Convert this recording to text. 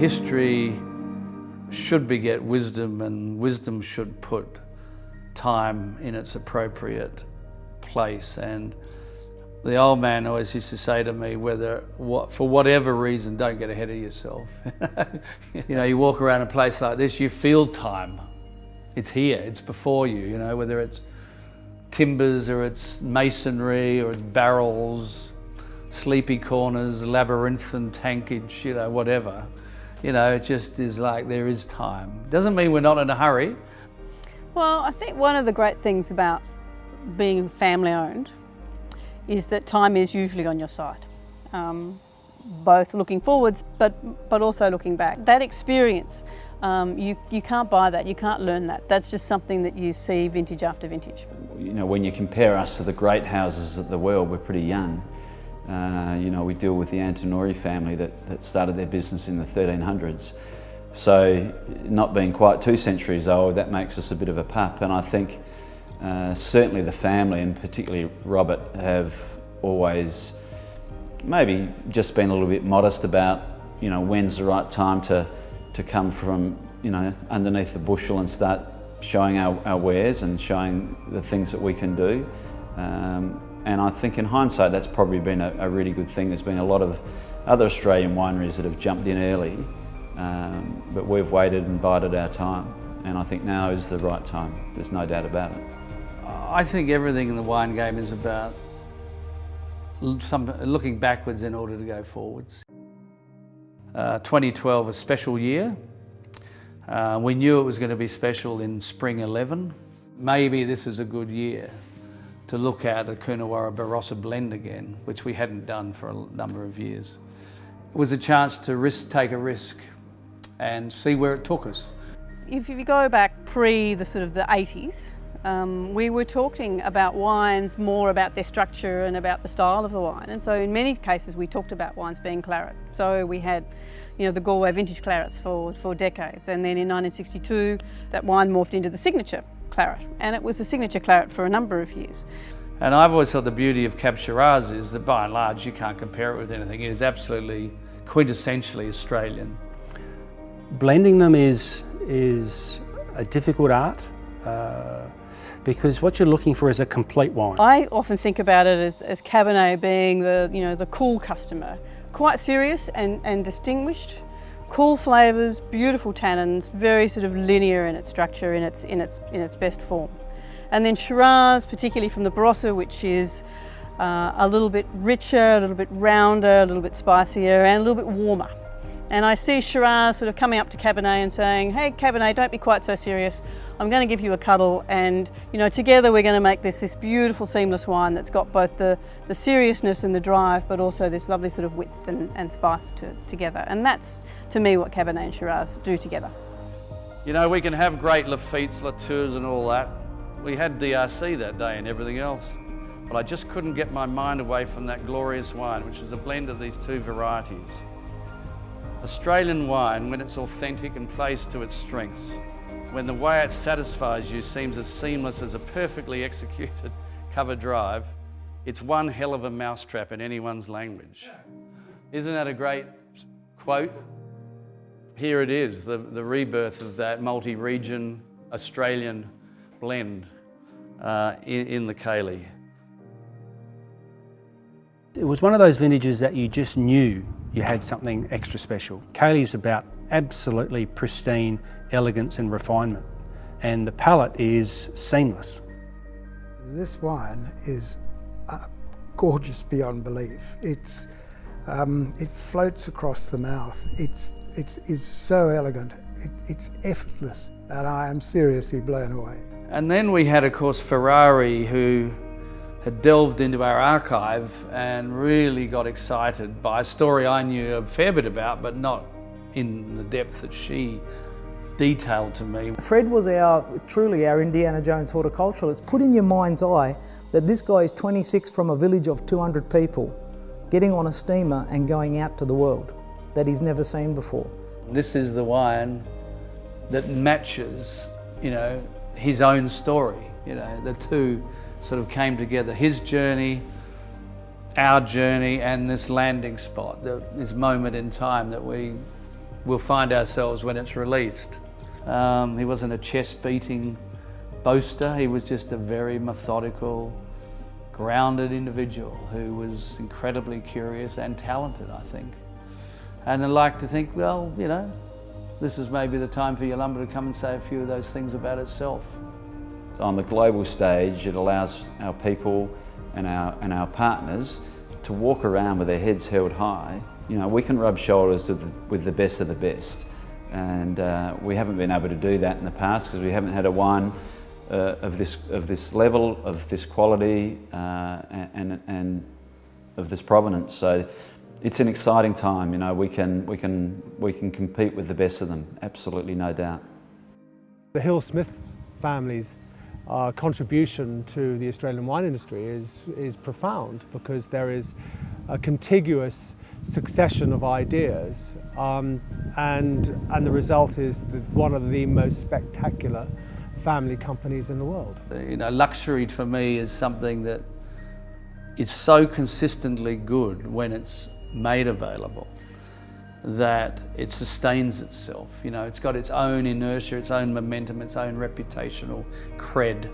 history should beget wisdom, and wisdom should put time in its appropriate place. And the old man always used to say to me, for whatever reason, don't get ahead of yourself. You know, you walk around a place like this, you feel time. It's here, it's before you, you know, whether it's timbers or it's masonry or it's barrels, sleepy corners, labyrinthine tankage, you know, whatever. You know, it just is like there is time. Doesn't mean we're not in a hurry. Well, I think one of the great things about being family owned is that time is usually on your side. Both looking forwards, but also looking back. That experience, you can't buy that, you can't learn that. That's just something that you see vintage after vintage. You know, when you compare us to the great houses of the world, we're pretty young. You know, we deal with the Antonori family that started their business in the 1300s. So, not being quite 2 centuries old, that makes us a bit of a pup. And I think certainly the family, and particularly Robert, have always maybe just been a little bit modest about, you know, when's the right time to come from, you know, underneath the bushel and start showing our wares and showing the things that we can do. And I think in hindsight that's probably been a really good thing. There's been a lot of other Australian wineries that have jumped in early, but we've waited and bided our time, and I think now is the right time. There's no doubt about it. I think everything in the wine game is about looking backwards in order to go forwards. 2012, a special year. We knew it was going to be special in spring 11. Maybe this is a good year to look at a Coonawarra Barossa blend again, which we hadn't done for a number of years. It was a chance to take a risk and see where it took us. If you go back pre the 80s, we were talking about wines more about their structure and about the style of the wine. And so in many cases we talked about wines being claret. So we had, you know, the Galway vintage clarets for decades. And then in 1962, that wine morphed into the signature claret. And it was the signature claret for a number of years. And I've always thought the beauty of Cab Shiraz is that by and large you can't compare it with anything. It is absolutely quintessentially Australian. Blending them is a difficult art. Because what you're looking for is a complete wine. I often think about it as Cabernet being the cool customer, quite serious and distinguished, cool flavours, beautiful tannins, very sort of linear in its structure, in its best form. And then Shiraz, particularly from the Barossa, which is a little bit richer, a little bit rounder, a little bit spicier, and a little bit warmer. And I see Shiraz sort of coming up to Cabernet and saying, hey Cabernet, don't be quite so serious. I'm going to give you a cuddle, and you know, together we're going to make this beautiful seamless wine that's got both the seriousness and the drive, but also this lovely sort of width and spice together. And that's, to me, what Cabernet and Shiraz do together. You know, we can have great Lafittes, Latours and all that. We had DRC that day and everything else. But I just couldn't get my mind away from that glorious wine, which was a blend of these 2 varieties. Australian wine, when it's authentic and plays to its strengths, when the way it satisfies you seems as seamless as a perfectly executed cover drive, it's one hell of a mousetrap in anyone's language. Isn't that a great quote? Here it is, the rebirth of that multi-region Australian blend in the Caley. It was one of those vintages that you just knew you had something extra special. Caley is about absolutely pristine elegance and refinement, and the palate is seamless. This wine is gorgeous beyond belief. It floats across the mouth. It's so elegant. It's effortless, and I am seriously blown away. And then we had, of course, Ferrari, who had delved into our archive and really got excited by a story I knew a fair bit about, but not in the depth that she detailed to me. Fred was truly our Indiana Jones horticulturalist. Put in your mind's eye that this guy is 26 from a village of 200 people, getting on a steamer and going out to the world that he's never seen before. This is the wine that matches, you know, his own story. You know, the two sort of came together. His journey, our journey, and this landing spot, this moment in time that we we'll find ourselves when it's released. He wasn't a chest-beating boaster, he was just a very methodical, grounded individual who was incredibly curious and talented, I think. And I like to think, well, you know, this is maybe the time for Yalumba to come and say a few of those things about itself. On the global stage, it allows our people and our partners to walk around with their heads held high. You know, we can rub shoulders with the best of the best, and we haven't been able to do that in the past because we haven't had a wine of this level, of this quality, and of this provenance. So it's an exciting time. You know, we can compete with the best of them. Absolutely, no doubt. The Hill-Smith family's contribution to the Australian wine industry is profound, because there is a contiguous succession of ideas, and the result is one of the most spectacular family companies in the world. You know, luxury for me is something that is so consistently good when it's made available that it sustains itself. You know, it's got its own inertia, its own momentum, its own reputational cred.